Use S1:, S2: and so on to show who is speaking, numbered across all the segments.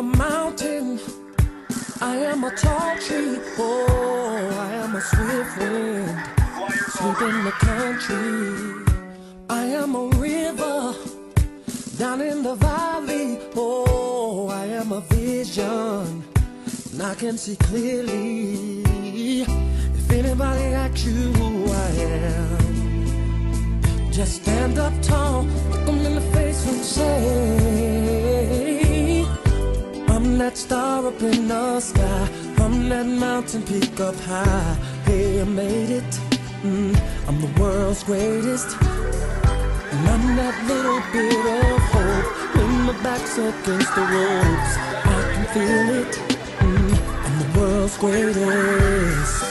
S1: a mountain, I am a tall tree. Oh, I am a swift wind, sweeping the country. I am a river down in the valley. Oh, I am a vision, and I can see clearly. If anybody asks you who I am, just stand up tall, look them in the face and say, I'm that star up in the sky, I'm that mountain peak up high. Hey, I made it, I'm the world's greatest. And I'm that little bit of hope when my back's against the ropes. I can feel it, I'm the world's greatest.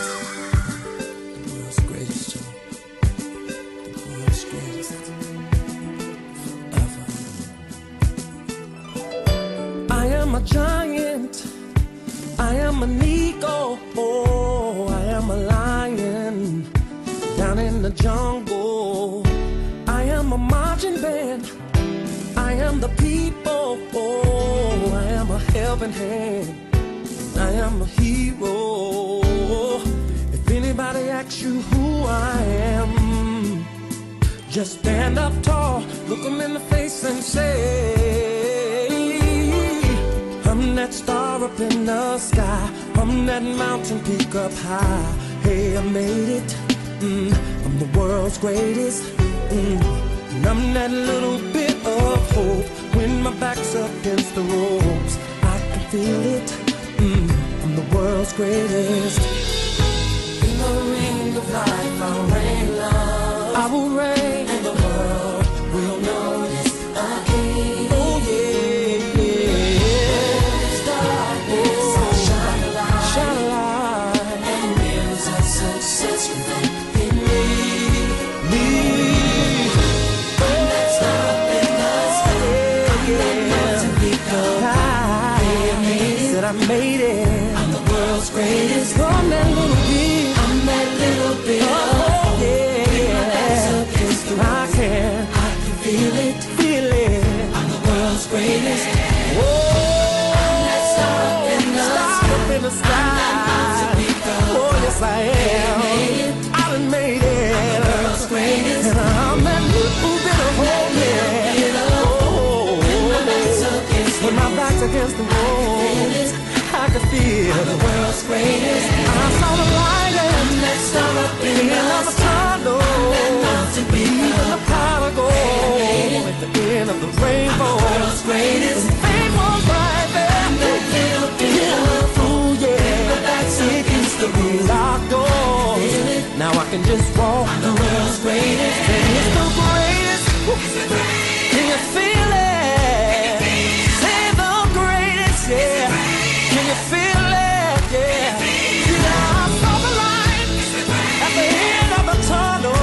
S1: I am a giant, I am an eagle, oh, I am a lion down in the jungle. I am a marching band, I am the people, oh, I am a helping hand, I am a hero. If anybody asks you who I am, just stand up tall, look them in the face and say, I'm that star up in the sky, I'm that mountain peak up high. Hey, I made it, I'm the world's greatest, and I'm that little bit of hope when my back's against the ropes. I can feel it, I'm the world's greatest. In the ring of life I'll reign love, I will reign, and the world will notice again. Oh yeah, yeah. Darkness, I'll shine a light, shine a light, and mirrors of success within me. I'm that star up in the sky, I'm that mountain peak up high. Said I made it, I'm the world's greatest. I'm that little bit, I'm that little bit of hope. I can feel it, feel it. I'm the world's greatest. Whoa, I'm that star up in the sky. Oh, yes I am. I done made it. I'm the world's greatest. And I'm that little bit of hope, yeah. Oh, when my back's against the wall, I can feel I'm the world's greatest. I saw the light and that star up in the tunnel. Even the prodigal at the end of the rainbow. The world's greatest. And fame was right there. I'm that little bit of fool, yeah. My back's against the locked door. Now I can just walk. I'm the world's greatest. And it's the greatest. Can you feel it? Say the greatest, yeah. Can you feel it, yeah? See, I saw the light at the end of the tunnel.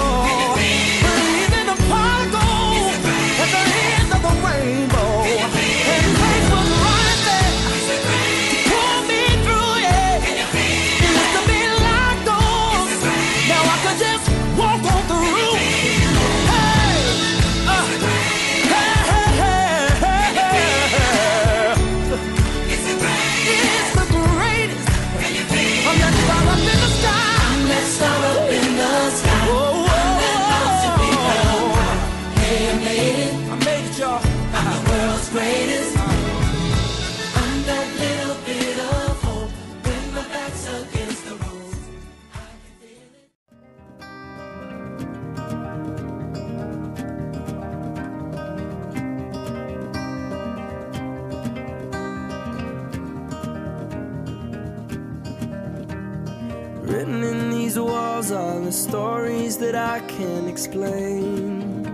S2: Written in these walls are the stories that I can't explain.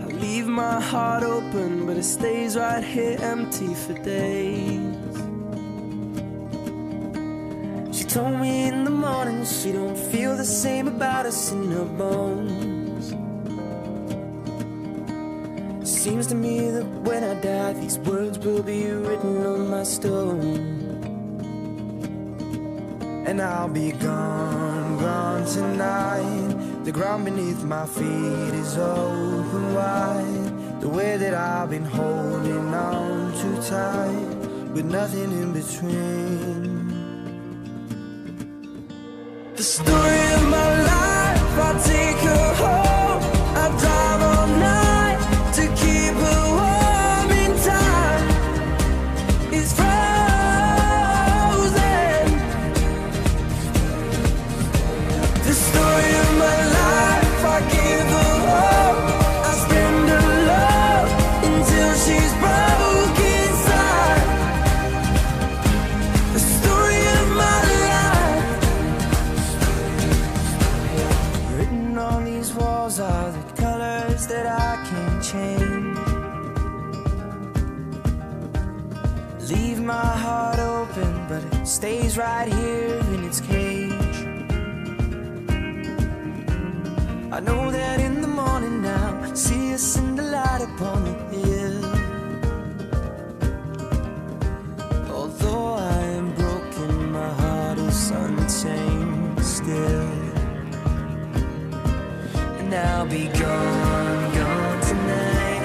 S2: I leave my heart open, but it stays right here empty for days. She told me in the morning she don't feel the same about us in her bones. Seems to me that when I die, these words will be written on my stone. And I'll be gone, gone tonight. The ground beneath my feet is open wide. the way that I've been holding on too tight, with nothing in between. The story of my life, I take her home, I drive all night to keep her warm in time. It's frozen. The story of my life, I give her hope, I spend her love until she's broke inside. The story of my life, written on these walls are the colors that I can't change. Leave my heart open, but it stays right here in its cage. I know that in the morning now, see us in the light upon the hill. Although I am broken, my heart is untamed still. And I'll be gone, gone tonight.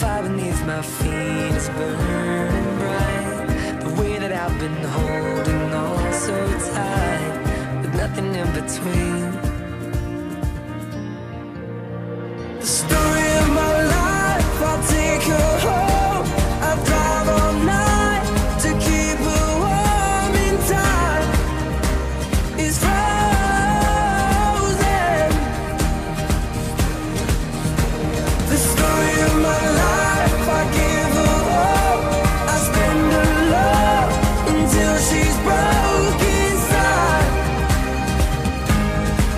S2: Fire beneath my feet is burning bright. The way that I've been holding on so tight, with nothing in between. The story of my life, I'll take her home, I'll drive all night to keep her warm in time. It's frozen. The story of my life, I give her hope, I spend her love until she's broke inside.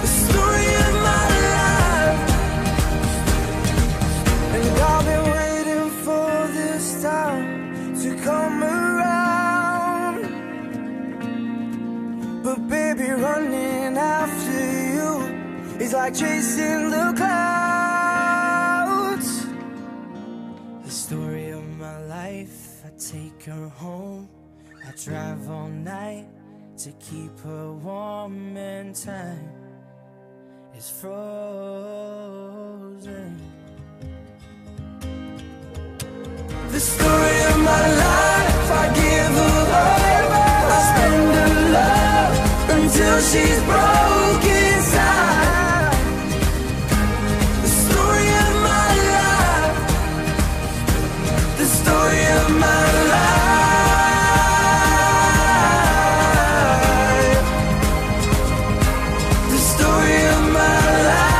S2: The story of my life, and I've been waiting for this time to come around. But baby, running after you is like chasing the clouds. The story of my life, I take her home, I drive all night to keep her warm, and time is frozen. The story of my life, I give her hope, I spend her love until she's broke inside. The story of my life, the story of my life, the story of my life.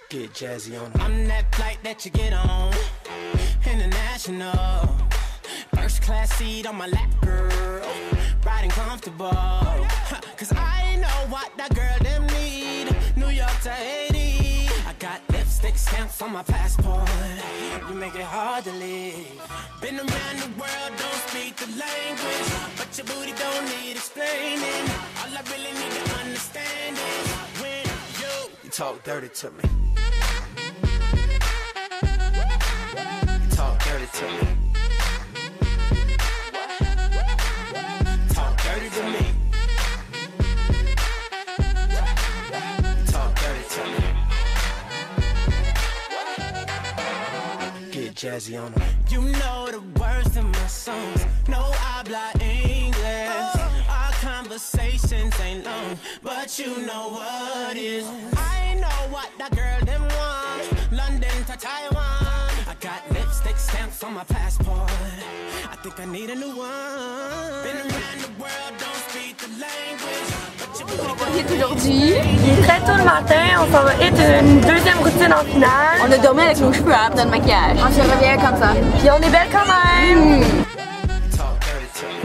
S2: Get jazzy on it.
S3: I'm that flight that you get on, international. First class seat on my lap, girl, riding comfortable. Cause I know what that girl them need. New York to Haiti, I got lipstick stamps on my passport. You make it hard to leave. Been around the world, don't speak the language, but your booty don't need explaining. All I really need to understand is when you
S2: Talk dirty to me. Talk dirty to me.
S3: talk dirty to me.
S2: Talk dirty to me. Get jazzy on them.
S3: You know the words in my songs. No habla English. Our conversations ain't long, but you know what is. I know what that girl them want. London to Taiwan. I got lipstick stamps on my passport. I think I need a new one. Been around the world, don't speak the language, but you
S4: Aujourd'hui, il est très tôt le matin, on s'en va être une deuxième routine en finale.
S5: On a dormi avec nos cheveux à notre maquillage. On se revient comme ça.
S4: Puis on est belle quand même.
S2: Talk dirty to me.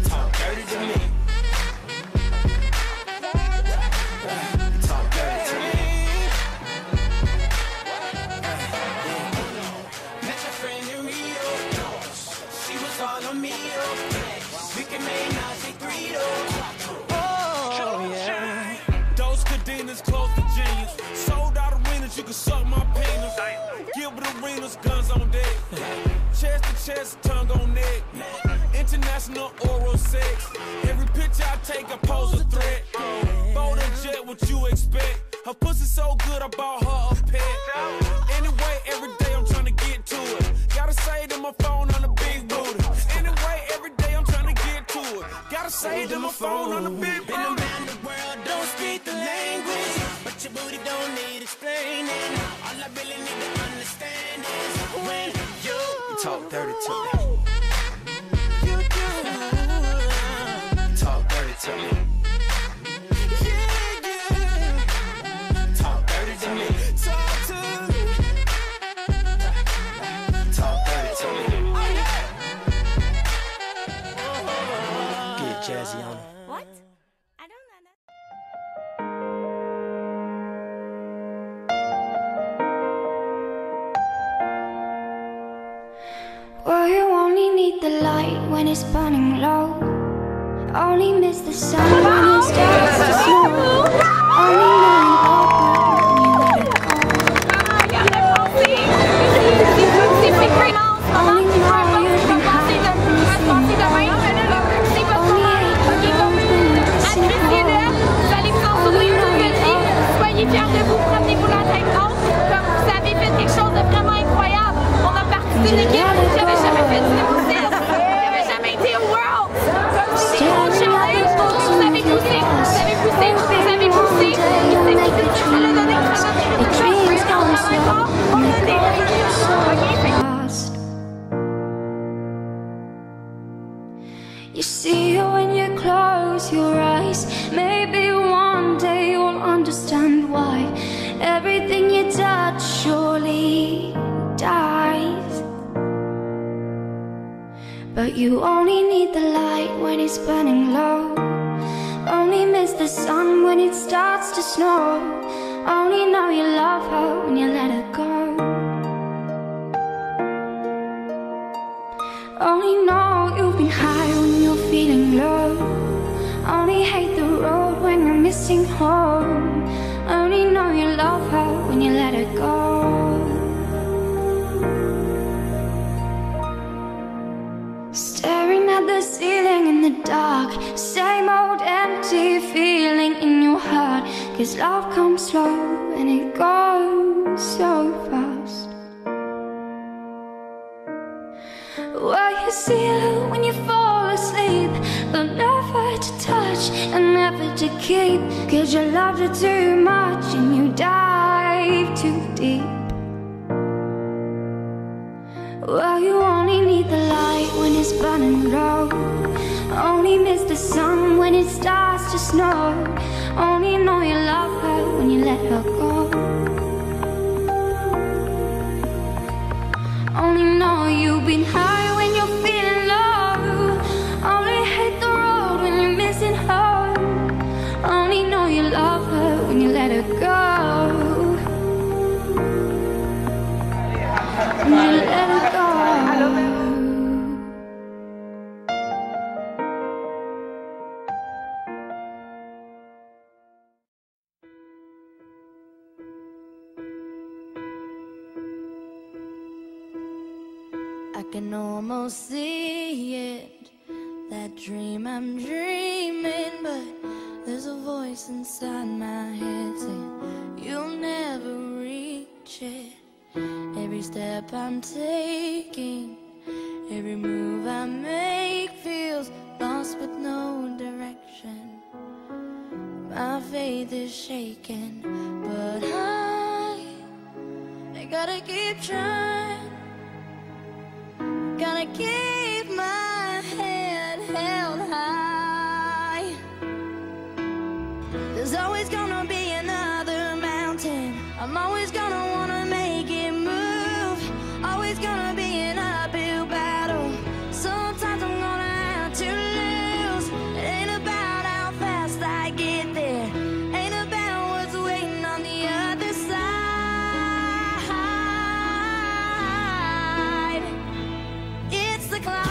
S2: Talk dirty to me. Talk dirty to me.
S3: met a friend in Rio. She was all on me. We can make Nazi burrito. Oh yeah.
S6: Those cadenas close to genius. Sold out arenas, you
S3: can suck my penis. Gilbert Arenas, guns on deck. Chest to chest, tongue on neck. International oral sex. Every picture I take, I pose a threat. Bold and jet, what you expect? Her pussy so good, I bought her a pet. Anyway, every day I'm trying to get to it. Gotta say to my phone on the big booty. Anyway, every day I'm trying to get to it. Gotta say to my phone on the big booty.
S6: Been around the world, don't speak the language, but your booty don't need explaining. All I really need to understand is when you
S3: talk dirty to me.
S6: talk dirty to me. Talk dirty to me. Talk dirty to me.
S3: Get jazzy on it.
S5: What? I don't know that.
S7: Well, you only need the light when it's burning low. Only miss the sun when it starts to snow. Only know you open when you let it go. Only know you've been high when you feel low. Only hate the road when you're missing home. Only know you love her.
S4: Soyez fiers de vous, promenez-vous la tête haute. Comme vous avez fait quelque chose de vraiment incroyable. On a parti d'une équipe qui n'avait jamais fait du musique, qui n'avait jamais été au World. C'est un challenge. Vous avez poussé, vous avez poussé, vous avez poussé. Ça l'a donné un travail. On a des
S7: You see it when you close your eyes. Maybe one day you'll understand why everything you touch surely dies. But you only need the light when it's burning low. Only miss the sun when it starts to snow. Only know you love her when you let her go. Only know you've been high when you're feeling low. Only hate the road when you're missing home. Only know you love her when you let her go. Staring at the ceiling in the dark, same old empty feeling in your heart. 'Cause love comes slow and it goes so fast. Well, you see her when you fall asleep, but never to touch and never to keep. 'Cause you loved her too much and you dive too deep. Well, you only need the light when it's burning low. Only miss the sun when it starts to snow. Only know you love her when you let her go. Only know you've been high when you're feeling low. Only hate the road when you're missing home. Only know you love her when you let her go. When you let her go.
S8: I can almost see it, that dream I'm dreaming, but there's a voice inside my head saying you'll never reach it. Every step I'm taking, every move I make feels lost with no direction. My faith is shaken, but I gotta keep trying. Gotta keep my head held high. There's always gonna be another mountain. I'm always gonna wanna make it move. Always gonna be an uphill battle. Sometimes I'm gonna have to lose. It ain't about how fast I get there. Ain't about what's waiting on the other side. It's the climb.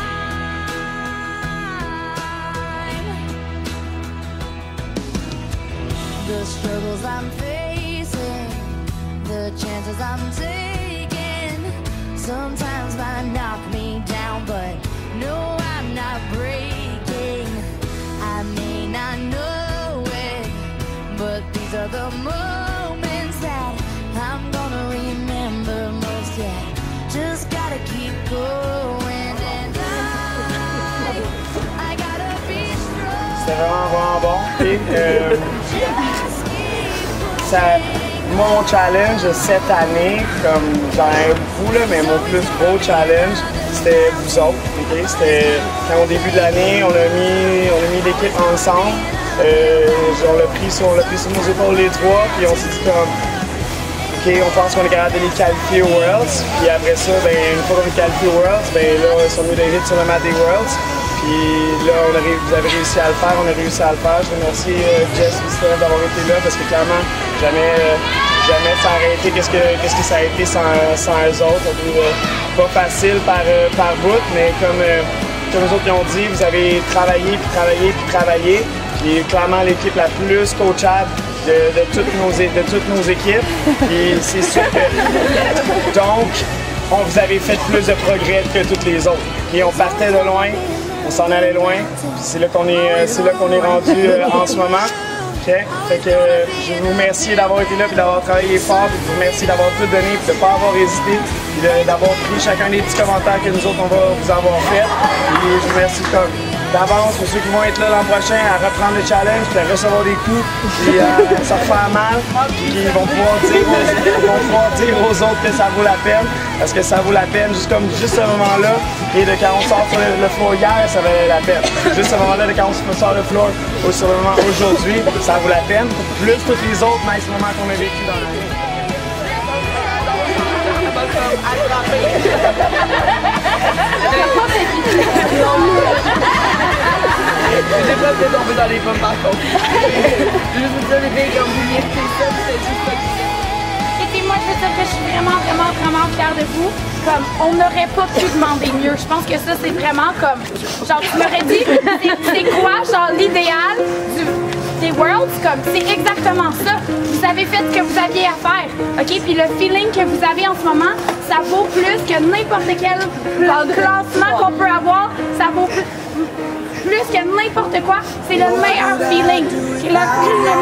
S8: The struggles I'm facing, the chances I'm taking sometimes might knock me down, but no, I'm not breaking. I may not know it, but these are the moments that I'm gonna remember most. Yeah, just gotta keep going, and I gotta be strong.
S9: C'était vraiment bon. Et, mon challenge cette année, comme j'en ai beaucoup là, mais mon plus gros challenge, c'était vous autres. Okay? C'était quand au début de l'année, on a mis l'équipe ensemble. On l'a pris sur nos épaules les trois, puis on s'est dit comme OK, on pense qu'on est capable de les qualifier aux Worlds. Puis après ça, ben, une fois qu'on est qualifié aux Worlds, ben là, ils sont venus de hit sur le mat des Worlds. Puis là, vous avez réussi à le faire, on a réussi à le faire. Je remercie Jess et Steph d'avoir été là parce que clairement, jamais ça a arrêté qu'est-ce que ça a été sans eux autres. Pas facile par bout, mais comme les autres l'ont dit, vous avez travaillé, puis travaillé, puis travaillé. Puis clairement l'équipe la plus coachable de toutes nos équipes. Puis c'est sûr que donc, vous avez fait plus de progrès que toutes les autres. Et on partait de loin. On s'en allait loin, puis c'est là qu'on est rendu en ce moment. Okay? Fait que je vous remercie d'avoir été là, puis d'avoir travaillé fort, puis je vous remercie d'avoir tout donné, puis de ne pas avoir hésité, puis d'avoir pris chacun des petits commentaires que nous autres on va vous avoir fait. Puis je vous remercie d'avance pour ceux qui vont être là l'an prochain à reprendre le challenge, puis à recevoir des coups, puis à se refaire mal, puis ils vont pouvoir dire aux autres que ça vaut la peine, parce que ça vaut la peine, juste ce moment-là, et de quand on sort sur le floor hier, ça valait la peine. Juste ce moment-là, de quand on sort le floor sur le moment aujourd'hui, ça vaut la peine, plus tous les autres nice moments qu'on a vécu dans l'année.
S10: J'ai pas fait tomber dans les pommes par contre. Je veux vous dire les filles comme vous méritez ça, c'est juste pas que
S4: Et puis moi, je veux dire que je suis vraiment fière de vous. Comme, on n'aurait pas pu demander mieux. Je pense que ça, c'est vraiment comme... Genre, tu m'aurais dit, c'est quoi, genre, l'idéal des Worlds? Comme, c'est exactement ça. Vous avez fait ce que vous aviez à faire. OK? Puis le feeling que vous avez en ce moment, ça vaut plus que n'importe quel classement qu'on peut avoir. Ça vaut plus que n'importe quoi, c'est le meilleur feeling. C'est le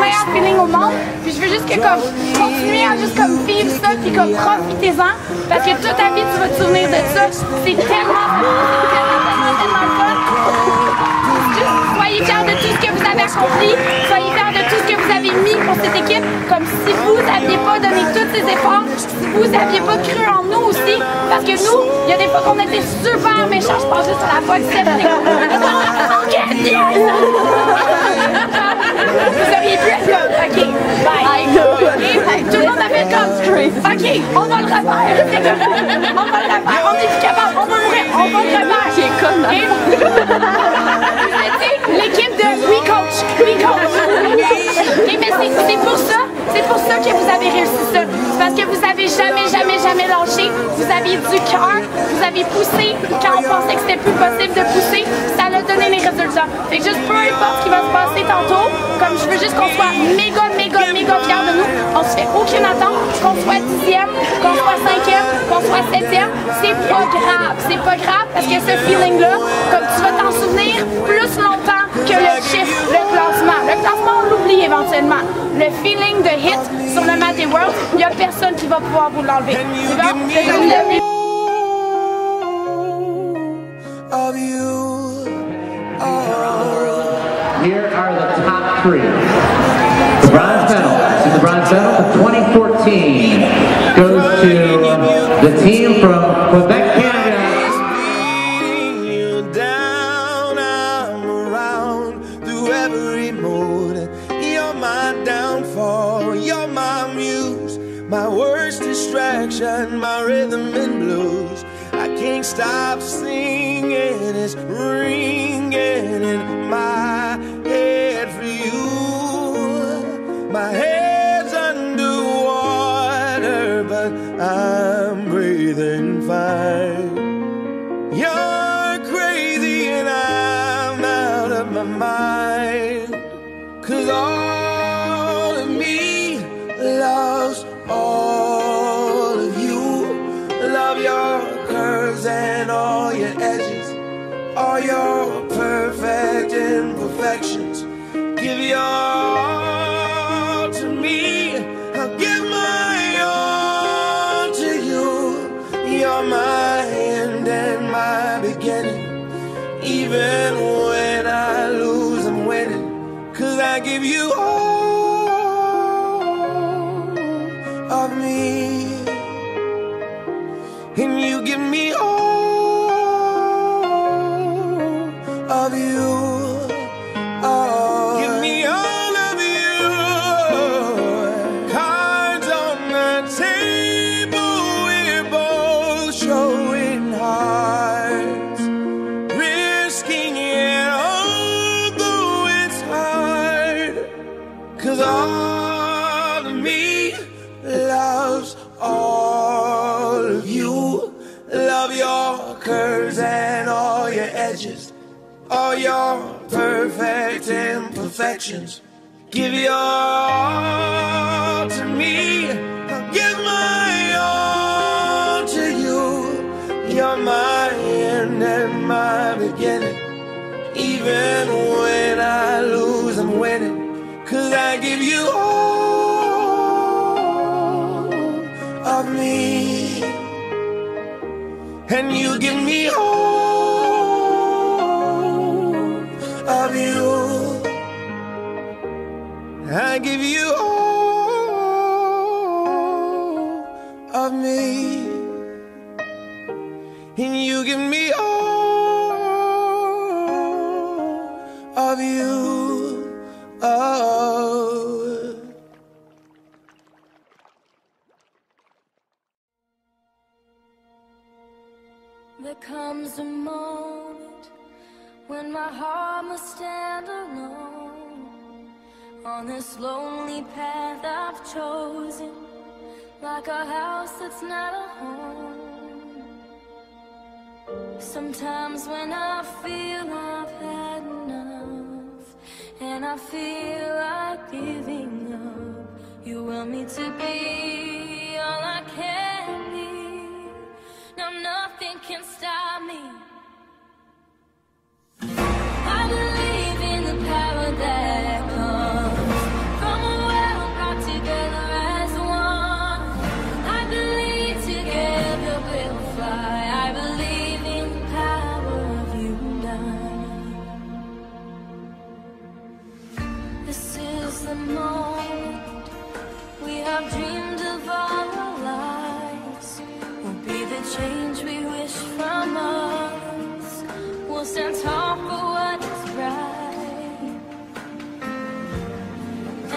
S4: meilleur feeling au monde. Puis je veux juste que comme continuer à juste comme vivre ça, puis comme profitez-en. Parce que toute ta vie, tu vas te souvenir de ça. C'est tellement le fun. Juste soyez fiers de tout ce que vous avez accompli. Soyez fiers de tout ce que vous avez mis pour cette équipe. Comme si vous n'aviez pas donné tous ces efforts, si vous n'aviez pas cru en nous aussi. Parce que nous, il y a des fois qu'on était super méchants. Je pense juste à la fois que Steph. Vous auriez pu être comme, OK, bye. Tout le monde a fait comme, OK, on va le refaire. On va le refaire. On est plus capable. On va le refaire. Qui est conne. L'équipe de We Coach. Okay, mais c'est pour ça. C'est pour ça que vous avez réussi ça. C'est parce que vous avez jamais lâché. Vous aviez du cœur. Vous avez poussé quand on pensait que c'était plus possible de pousser. Ça a donné les résultats. Fait que juste peu importe ce qui va se passer tantôt, comme je veux juste qu'on soit méga fiers de nous. On se fait aucune attente. Qu'on soit 10e, qu'on soit 5e, qu'on soit 7e. C'est pas grave. C'est pas grave parce que ce feeling-là, comme tu vas t'en souvenir plus longtemps que le chiffre, le classement. Le classement, on l'oublie éventuellement. Le feeling de hit sur le mat des Worlds, il n'y a personne qui va pouvoir vous l'enlever. C'est bon?
S11: Here are the top three. The bronze medal. The bronze medal for 2014 goes to the team from Quebec, Canada.
S6: Down, I'm around through every mood. You're my downfall. You're my muse, my worst distraction, my rhythm and blues. I can't stop singing, it's ringing in my head for you. My head's underwater, but I'm breathing fine. You're crazy and I'm out of my mind. 'Cause all of me loves all
S1: all your perfect imperfections. Give your all to me, I'll give my all to you. You're my end and my beginning. Even when I lose, I'm winning. 'Cause I give you all of me, and you give me all of you. Oh, give me all of you. Cards on the table, we're both showing hearts, risking it, although it's hard. 'Cause all of me loves all of you. Love your curves and all your edges, all your perfect imperfections. Give your all to me, I'll give my all to you. You're my end and my beginning. Even when I lose, I'm winning. 'Cause I give you all of me, and you give me all of you. I give you all of me, and you give me all of you. Oh.
S8: There comes a moment when my heart must stand alone on this lonely path I've chosen, like a house that's not a home. Sometimes when I feel I've had enough and I feel like giving up, you want me to be all I can be. Now nothing can stop me. I believe in the power that comes from a world brought together as one. I believe together we'll fly. I believe in the power of unite. This is the moment we have dreamed of all our lives. We'll be the change we wish from us. We'll stand tall for what is right.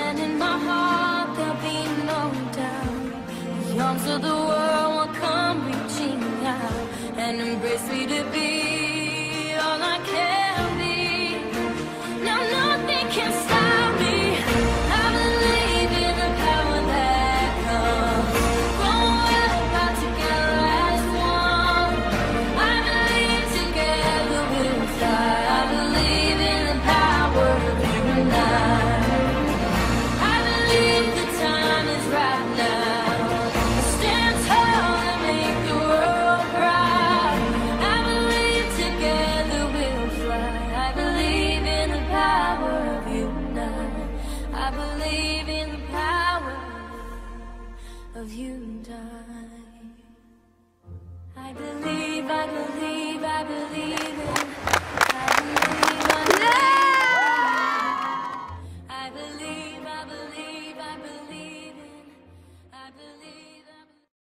S8: And in my heart there'll be no doubt. The arms of the world will come reaching out and embrace me to be all I can be. Now nothing can stop me. I believe in the power that comes from a world brought together as one. I believe together we'll fly. I believe in the power of unite. I believe the time is right now. Stand tall and make the world proud. I believe together we'll fly. I believe in the power of unite. I believe in the power of unite. I believe, I believe, I believe.